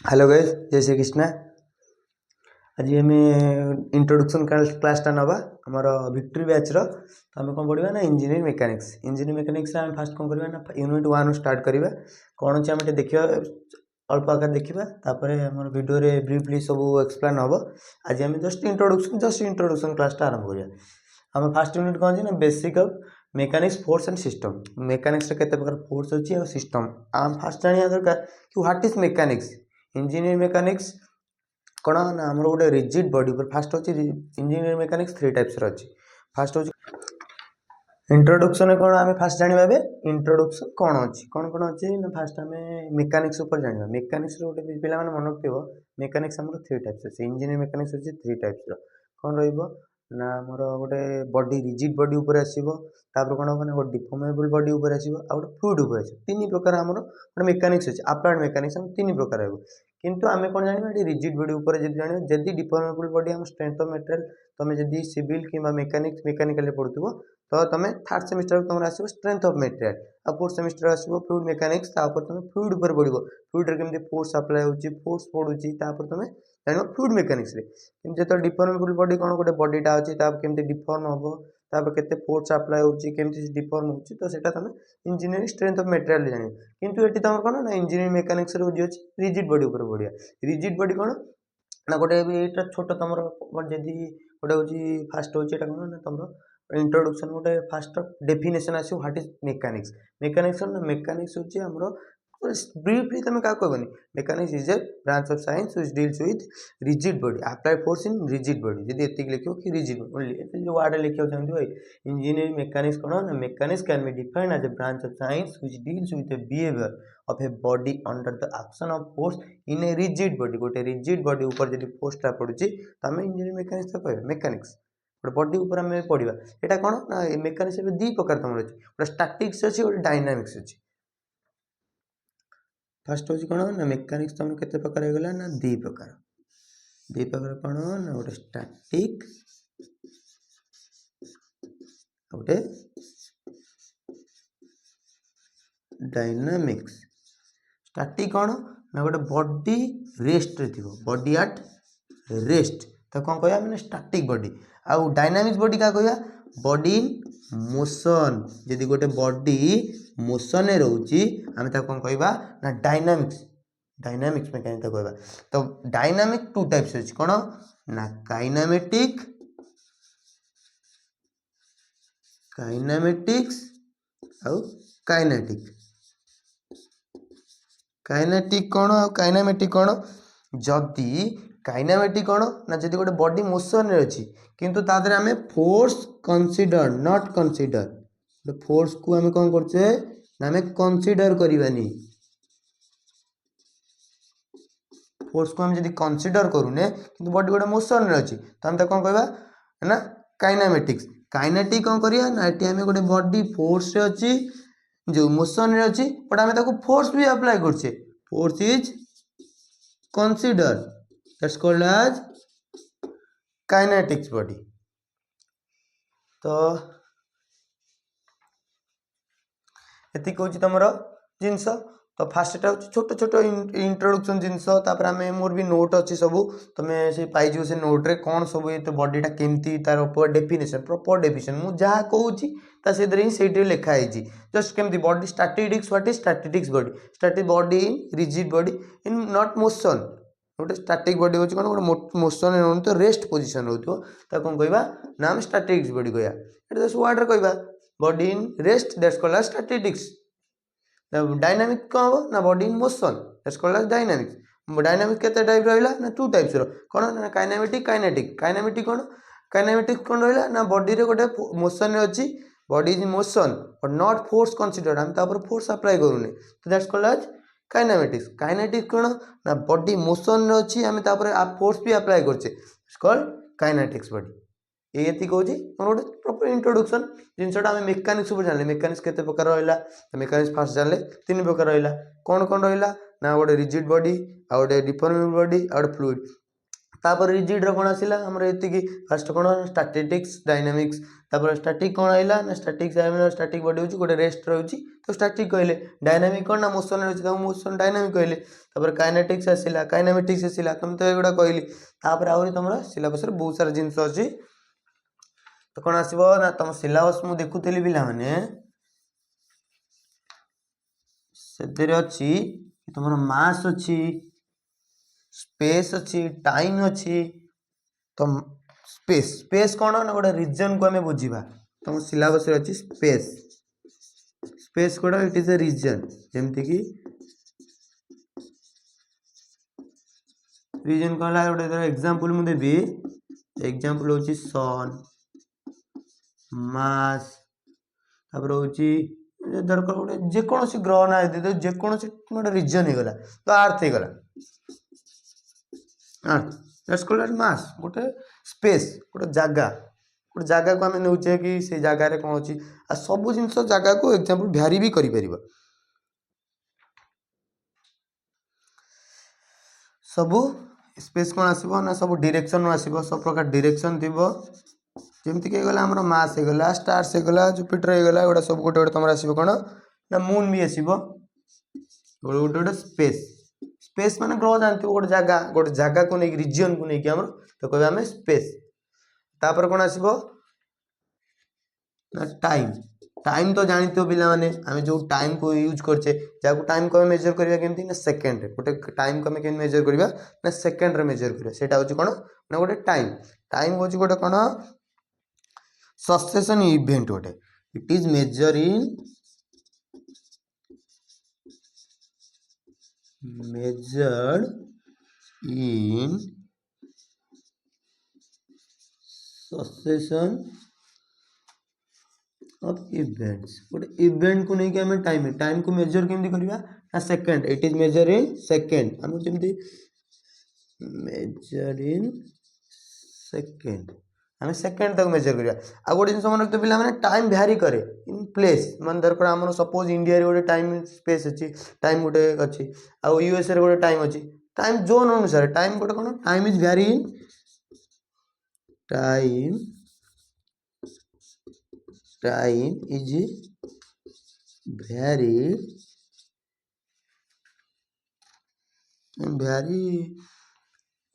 Hello guys, जय श्री कृष्णा। आज आम इंट्रोडक्शन क्लासटा नवा आमर विक्ट्री बैच रो। तो आम कौन पढ़ा ना इंजीनियरिंग मेकानिक्स। इंजीनियरिंग मेकानिक्स आम फास्ट कौन करवा ना यूनिट 1 स्टार्ट करवा। कौन अच्छे आम देखा अल्प आकार देखा तापर आम वीडियो रे ब्रीफली सब एक्सप्लेन हम। आज आम जस्ट इंट्रोडक्शन क्लासटा आरंभ करिया। आम फास्ट यूनिट कौन अच्छे ना basic of mechanics force and system. Mechanics केते प्रकार फोर्स अच्छी और सिस्टम आम फास्ट जाना दरकार कि what is mechanics. Engineering mechanics कौन ना आम गोटे रिजिड बॉडी पर फास्ट अच्छी इंजीनियरिंग मेकानिक्स 3 टाइप्स अच्छी। फास्ट हो इंट्रोडक्शन कौन आम फास्ट जाना इंट्रोडक्शन कौन अच्छी कौन अच्छी ना फास्ट आम मेकानिक्स ऊपर जाना। मेकानिक्स गोटे पिला मन रखिए मेकानिक्स आम 3 टाइप्स अच्छे। इंजीनियरिंग मेकानिक्स अच्छी 3 टाइप्स कौन रहा आमर गोटे बॉडी रिजिड बॉडी उपर आसो तापर कौन हम गोटे डिफॉर्मेबल बॉडी उपर आसो आ गोटे फ्लूइड उपर आसो। 3 प्रकार आमर गोटे मेकानिक्स अच्छे। अप्लाइड मेकानिक्स आम 3 प्रकार हो किंतु आम कौन जाना ये रिजिड बॉडी उपर जाना जदि डिफॉर्मेबल बॉडी आम स्ट्रेंथ ऑफ मटेरियल तुम जदि सिविल कि मेकानिक्स मेकानिकल पढ़ुव तो तुम थर्ड सेमिस्टर तुम आसो स्ट्रेंथ ऑफ मटेरियल आ फोर्थ सेमिस्टर आसो फ्लूइड मेकानिक्स तुम फ्लूइड उपर पढ़ो फ्लूइड केमती फोर्स अप्लाई होची फोर्स पड़ुची तुम जान फ्लूइड मेकानिक्स जो डिफॉर्मेबल बॉडी कौन गोटे बॉडीटा अच्छी केमती डिफॉर्म हम तापर केते फोर्स अप्लाई होची केमती डिफॉर्म होची तो सेटा तुम इंजीनियरिंग स्ट्रेंथ ऑफ मटेरियल जान। किंतु एटी तुम कौन ना इंजीनियरिंग मेकानिक्स रे अच्छी रिजिड बॉडी उपर पढ़िया। रिजिड बॉडी कौन ना गोटे यहाँ छोट तुम जदि गोटे हूँ फास्ट हूँ कौन ना तुम इंट्रोडक्शन गोटे फास्ट डेफिनेशन आसो व्हाट इज मेकानिक्स। मेकानिक्स ना मेकानिक्स हूँ आमर ब्रीफली तुम क्या कहबनी mechanics is a branch of science which deals with rigid body applied force in rigid body जदि एतिक लिखो कि रिजिड ओनली जो वर्ड लिखा चाहते भाई इंजीनियरिंग मेकानिक्स कौन ना mechanics can be defined as a branch of science which deals with a behaviour of a body under the action of force in a rigid body. गोटे rigid body ऊपर जब फोर्सटा पड़ुची तो आम इंजीनियरिंग मेकानिक्स कह मेकानिक्स गोटे body ऊपर आम पढ़ा। यहाँ कौन ना मेकानिक्स 2 प्रकार तुम अच्छी गोटे स्टैटिक्स अच्छी गोटे डायनामिक्स अच्छी। फास्ट हूँ कौन ना मेकानिक्स तुम केते प्रकार हो गला ना 2 प्रकार कौन ना गोटे स्टैटिक गोटे डायनामिक्स। स्टैटिक कौन ना गोटे बॉडी रेस्ट रे थी बॉडी एट रेस्ट तो कौन कह मैंने स्टैटिक बॉडी। आउ डायनामिक्स बॉडी क्या कह बॉडी इन मोशन जदि गोटे बॉडी मोशन रोची आम कौन कहवा ना डायनामिक्स मेकानिक्स कहवा। तो डायनामिक 2 टाइप्स अच्छी कौन ना काइनेमेटिक्स आउ काइनेटिक। काइनेटिक कौन आ काइनेमेटिक कौन जदि काइनेमेटिक कौन ना जदि गोटे बॉडी मोशन रे अच्छी किंतु तादरे आमे force consider not consider force को आमे कौन करछे ना आमे कंसीडर करिवानी फोर्स को हम जदि कंसीडर करूने किंतु बॉडी गोटे मोशन रे अच्छी तो हम कौन कहबा ना काइनेमेटिक्स। काइनेटिक कौन करिया ना एटी आमे गोटे बॉडी फोर्स रे अच्छी जो मोशन रे अच्छी बट आमे ताको फोर्स भी अप्लाई करछे force is consider that's called as kinetics body. तो ये हूँ तुम जिनस तो फास्ट हूँ छोट छोट इंट्रोडक्शन जिनस आम मोर भी नोट अच्छी सब तुम से पाइज से नोट रे कौन सब ये तो बॉडीटा केमती तार डेफिनेशन प्रॉपर डेफिनेशन मुझे जहाँ कहूँ से लिखाई जस्ट केमती body statistics what is statistics body static body in rigid body in not motion गोटे स्टैटिक बॉडी हूँ कौन गोटे मोशन रोनी तो रेस्ट पोजिशन रोक कौन कहवा ना आम स्टैटिक्स बॉडी कहवा ये जस्ट वर्ड कहवा body in rest that's called as statistics. Dynamic कौन हम ना body in motion that's called as dynamics. Dynamics केते टाइप रहिला ना 2 टाइप्स रो कौन ना काइनेमेटिक काइनेमेटिक कौन रहिला ना बॉडी रे गोटे मोशन रे अछि body is motion but not force consider हम ता पर फोर्स अप्लाई करूने तो that's called as kinematics. Kinetic कौन ना बॉडी मोशन रे अछि हम ता पर फोर्स भी अप्लाई करछे इट्स कॉल्ड काइनेटिक्स बॉडी। ये कहूँ गोटे प्रॉपर इंट्रोडक्शन जिनसा आम मेकानिक्स जान मेकानिक्स केते प्रकार रहा मेकानिक्स फास्ट जान 3 प्रकार रहा कौन रहा ना गोटे रिजिड बॉडी आ गोटे डिफॉर्मेबल बॉडी आ गोटे फ्लूइड। तापर रिजिड रो कौन आसिला हमर एतिकी फर्स्ट कौन स्टैटिक्स डायनामिक्स तापर स्टैटिक कौन आइला ना स्टैटिक स्टैटिक बॉडी होची गोटे रेस्ट रहउची तो स्टैटिक कहले डायनामिक कौन ना मोशन रहउची तो मोशन डायनामिक कहले तापर काइनेटिक्स आसिला काइनेमेटिक्स आसिला तुम तो एगुडा कहली तापर आउरी तुमरा सिलेबस रे बहुत सारा जिंस अछि तो कौन आसीबो ना तुम सिलेबस मु देखुतली पिला माने सेतेरे अछि तुमरा मास अछि स्पेस अच्छी टाइम अच्छी तो स्पेस स्पेस कौन ना गोटे रीजन को हमें बुझा तुम सिलेबस अच्छी स्पेस स्पेस कोड़ा इट इज ए रीजन जमती कि रीजन कौन है गोटे एग्जांपल मु देबी एग्जांपल होची सन मास तापर होची दरकार गोटे जेकोसी ग्रह ना दे जेकोसी गोटे रीजन हो गला तो अर्थ हो गला लेट्स कॉल इट मास गोटे स्पेस गोटे जगह को आम नौचे कि से जगार कौन अच्छी आ सब जिनस जगह को एग्जांपल भ्यारी भी करि परिबा सब स्पेस कौन आसीबो ना सब डायरेक्शन आसीबो सब प्रकार डायरेक्शन थिबो जेमति के गला हमर मास हे गला स्टार्स हे गला जुपिटर हे गला एडा सब गोटे गोटे तमरा आसीबो कोन ना मून भी आसीबो गोटे गोटे स्पेस स्पेस माने ग्रह जानते गोटे जगह को नहीं रीजन को नहीं हमर तो कहबे हमें स्पेस तापर कोन आसीबो ना टाइम टाइम तो जानते हो पिला माने हमें जो टाइम को यूज करछे जाको टाइम को मेजर करबा केमती ना सेकंड रे गोटे टाइम को हमें केन मेजर करबा ना सेकंड रे मेजर करबा सेटा होची कोन ना गोटे टाइम टाइम होची गोटे कोन सक्सेशन इवेंट गोटे it is measure in measured in succession of events गोटे इवेंट को नहीं कि हमें टाइम को मेजर केमती करबा ना second it is measure in second हम जेमती मेजर इन सेकंड हमें सेकंड तक मेजर करिया आ गोटे जिंस मन तो पिला माने टाइम भ्यारी करे इन प्लेस मन दरकार हमर सपोज इंडिया रे गोटे टाइम स्पेस अछि टाइम गोटे अछि आ यूएस रे गोटे टाइम अछि टाइम जोन अनुसार टाइम गोटे कोन time is vary in time is vary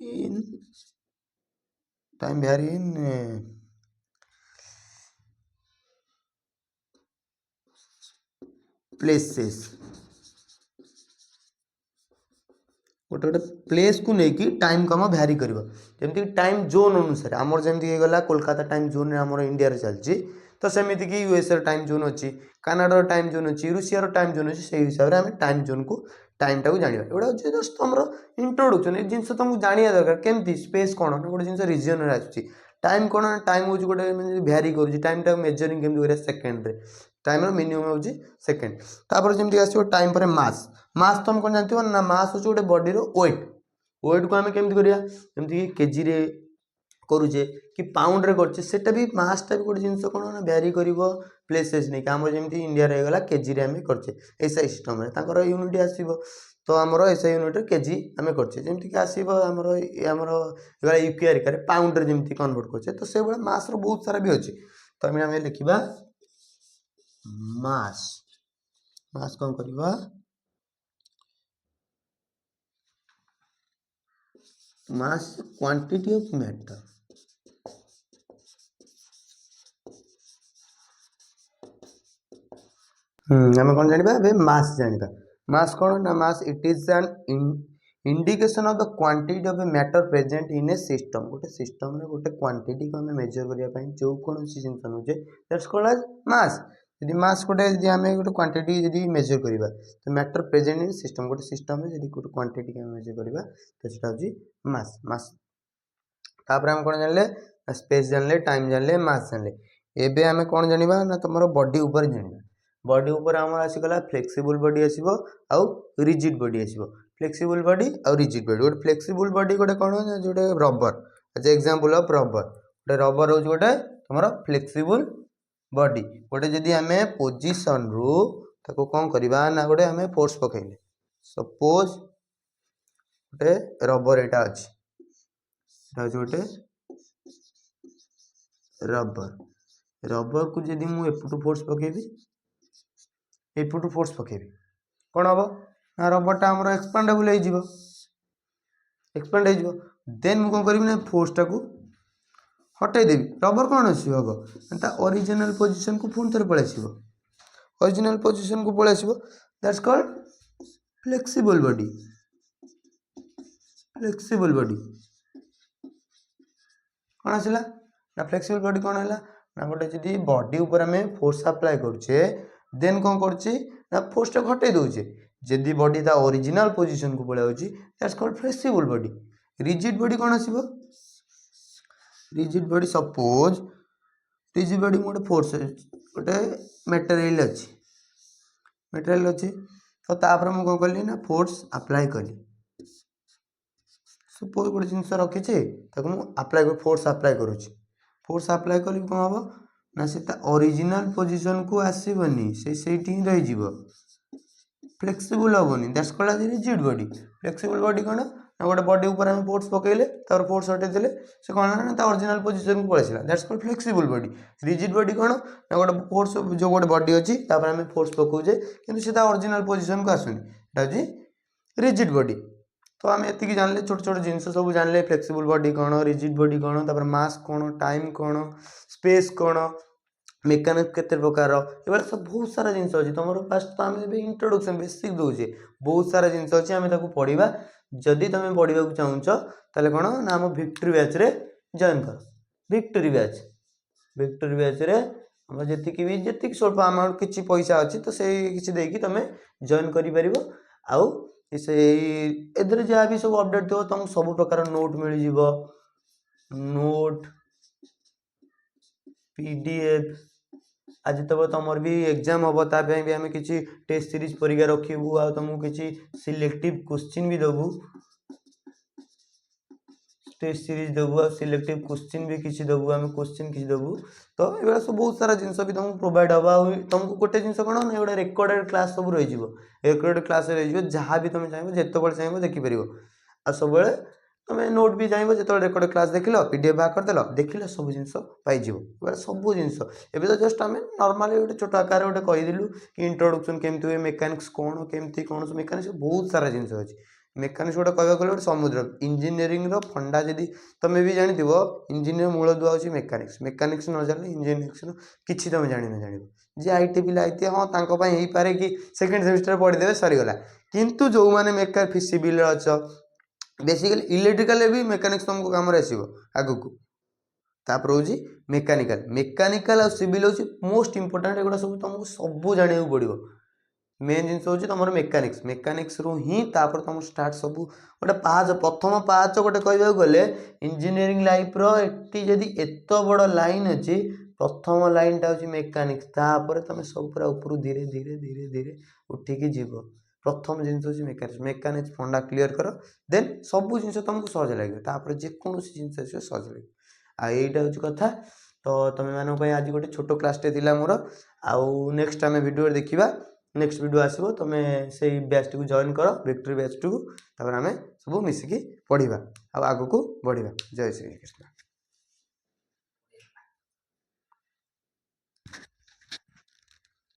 in time vary in places गोटे गोटे प्लेस को लेकिन टाइम को हम भ्यारी करबा जेमति टाइम जोन अनुसार हमर जेमति हे गला कोलकाता टाइम जोन रे हमर इंडिया रे चलची तो सेमिति कि यूएस रे टाइम जोन अछि कनाडा रो टाइम जोन अछि रूसिया रो टाइम जोन अछि से हिसाब रे हम टाइम जोन को टाइम टा को जानिबा एडा जे जस्ट हमरो इंट्रोडक्शन ए जिंस तुमको जानिया दरकार केमति स्पेस कोन गोटे जिंस रीजन रे आछि टाइम कोन टाइम होची गोटे भ्यारी करूची टाइम टा मेजरिंग केमति करिया सेकंड रे टाइम रो मिनिमम होची सेकंड तापर जेमति आसीबो टाइम पर मास मास तुम कोन जानथिबो ना मास होची गोटे बॉडी रो वेट वेट को हमें केमति करिया जेमति केजी रे करूचे कि पाउंड रे करछे सेटा भी मास टा भी गोटे जिंस कोन ना भ्यारी करिवो प्लेसेस नहीं हमर जेमति इंडिया रे गला केजी रे हमें करछे एसआई सिस्टम रे ताकर यूनिट आसीबो तो हमरो एसआई यूनिट रे केजी हमें करछे जेमति कि आसीबो हमरो गला यूकेआर करे पाउंड रे जेमति कन्वर्ट करछे तो से बडा मास रो बहुत सारा भी अछि तो हमें लिखिबा मास मास कोन करबा mass quantity of matter हमें कौन जानिबा बे मास जानिबा मास कौन ना mass it is an indication of the quantity of a matter present in A system गोटे सिस्टम रे गोटे क्वांटिटी को हमें मेजर करिया पई जो कोनोसी जिंस नउजे दैट्स कॉल्ड एज मास यदि मास गोटे यदि हमें गोटे क्वांटिटी यदि मेजर करिबा तो मैटर प्रेजेंट इन सिस्टम गोटे सिस्टम रे यदि गोटे क्वांटिटी के मेजर करिबा तो सेटा होजी मास मास तापर हम कोन जानले स्पेस जानले टाइम जानले मास जानले एबे हमें कोन जानिबा ना तमरो बॉडी ऊपर जानिबा बॉडी ऊपर हमर आसी गला फ्लेक्सिबल बॉडी आसीबो आ रिजिड बॉडी आसीबो फ्लेक्सिबल बॉडी और रिजिड बॉडी गोटे फ्लेक्सिबल बॉडी गोटे कोन जोटे rubber as example of rubber गोटे रबर हो गोटे तमरो फ्लेक्सिबल बॉडी गोटे जदि हमें पोजीशन रु ताको कोन करबा ना गोटे हमें फोर्स पकैले सपोज गोटे रबर एटा अछि गोटे रबर रबर को जदि मुझे एपटू फोर्स पकेबी एपटू फोर्स पकेबी कौन हम ना रबरटा आम एक्सपांडेबल एक्सपांड हो देन मुझे कौन करी ना फोर्सटा को हटईदेवी रबर कौन आस हम ओरिजिनल पोजिशन को पुणी थे पलि आसो ओरिजिनल पोजिशन को पलि आसो दैट्स कॉल्ड फ्लेक्सिबल बॉडी कौन आसला ना फ्लेक्सिबल बॉडी कौन है ना गोटे जदि बॉडी ऊपर आम फोर्स अप्लाई करुचे देन कौन कर फोर्स टा हटई दौचे जदि बॉडी ता ओरिजिनल पोजिशन को पलि आउची that's called flexible body rigid body कौन आसो rigid body suppose rigid body गोटे फोर्स गोटे मटेरियल अच्छी तो तापर मुझे कौन कली ना फोर्स अप्लाई कली सपोज गोटे जिनस रखी अप्लाई फोर्स अप्लाई करुच्ची फोर्स अप्लाई कली कौन हम ना से ओरिजिनल पोजिशन को आसबनी से रही फ्लेक्सिबल हेनी that's called rigid body flexible body कौन ना गोटे बॉडी ऊपर हम फोर्स पकईले फोर्स हटेदेले से कौन ना ओरिजिनल पोजिशन को पलैसा that's called flexible body rigid body कौन ना गोटे फोर्स जो गोटे बॉडी अच्छी आम फोर्स पकाउे कि ओरिजिनल पोजिशन को आसुनी रिजिड बॉडी तो आम ये जानले छोट छोट जिनस सब जानले फ्लेक्सिबल बॉडी कौन रिजिड बॉडी कौन मास कौन टाइम कौन स्पेस कौन मेकानिक्स केते प्रकार ये सब बहुत सारा जिनस अच्छी तुम फास्ट तो आम इंट्रोडक्शन बेसिक दौचे बहुत सारा जिनस अच्छी आम पढ़ा जदि तुम पढ़ा चाहूच ताले कौन ना आम विक्ट्री बैच रे जॉइन कर विक्ट्री बैच रे जी स्वल्प अमाउंट किसी पैसा अच्छी तो से किसी देकी तुम जॉइन कर आउ से एधर जहाँ भी सब अपडेट थो तुमको सब प्रकार नोट मिल जाव नोट पीडीएफ आज तब तुम भी एग्जाम हम तापाई भी आम किसी टेस्ट सीरीज परीक्षा रखू आ तुमको किसी सिलेक्टिव क्वेश्चन भी देवु टेस्ट सीरीज देवु आ सिलेक्टिव क्वेश्चन भी किसी देवु आम क्वेश्चन किसी देवु तो ये सब बहुत सारा जिनस भी तुमको प्रोवाइड हम तुमको गोटे जिन कौन ना गोटे रेकर्डेड क्लास सब रही रेकर्डेड क्लास रही जहाँ भी तुम चाहिए जिते चाहिए देखिपर आ सब तुम नोट भी चाहिए जो रेकर्ड क्लास देख पीडीएफ बाहर करदेल देख सब जिन पाइज सब जिनस एवं तो जस्ट आम नॉर्मली गोटे छोट आकार गोटे कहीदेलु कि इंट्रोडक्शन केमती हुए मेकानिक्स कौन केमती कौन मेकानिक्स बहुत सारा जिनस अच्छी मेकानिक्स गोटे कहवा गले गोटे समुद्र इंजीनियरिंग फंडा जदि तुम भी जानी इंजीनियर मूल दुआ हो मेकानिक्स न जाने इंजीनियरिंग किसी तुम जान ना जान जी आईटी पिला आईटी हाँ हो पारे कि सेकेंड सेमिस्टर पढ़ीदे सरीगला किंतु जो मैंने मेका सिविल अच्छ बेसिकली इलेक्ट्रिकल भी मेकानिक्स तुमको काम आसो आग को तापर हूँ मेकानिकल और सिविल हूँ मोस्ट इंपोर्टाट एगुड़ा सब तुमको सब जाना पड़ो मेन जिन हूँ तुम मेकानिक्स रु ही तापर तुम स्टार्ट सब गोटे पाँच प्रथम पाँच गोटे कहवाक गले इंजीनियरिंग लाइफ रही एत बड़ लाइन अच्छी प्रथम लाइनटा हूँ मेकानिक्स तापर तुम सब पूरा ऊपर धीरे धीरे धीरे धीरे उठिकी जीव प्रथम जिन हूँ मेकानिक्स फंडा क्लीयर कर देन सब जिन तुमको सहज लगे जेकोसी जिन सहज लगे आईटा हूँ कथा तो तुम मानी आज गोटे छोट क्लासटे थी मोर आउ नेक्स्ट आम भिडियो देखा नेक्स्ट वीडियो आसो तुम से बैच टी जॉइन कर विक्ट्री बैच टी आम सब मिसिकी पढ़ा आग को बढ़िया जय श्री कृष्ण।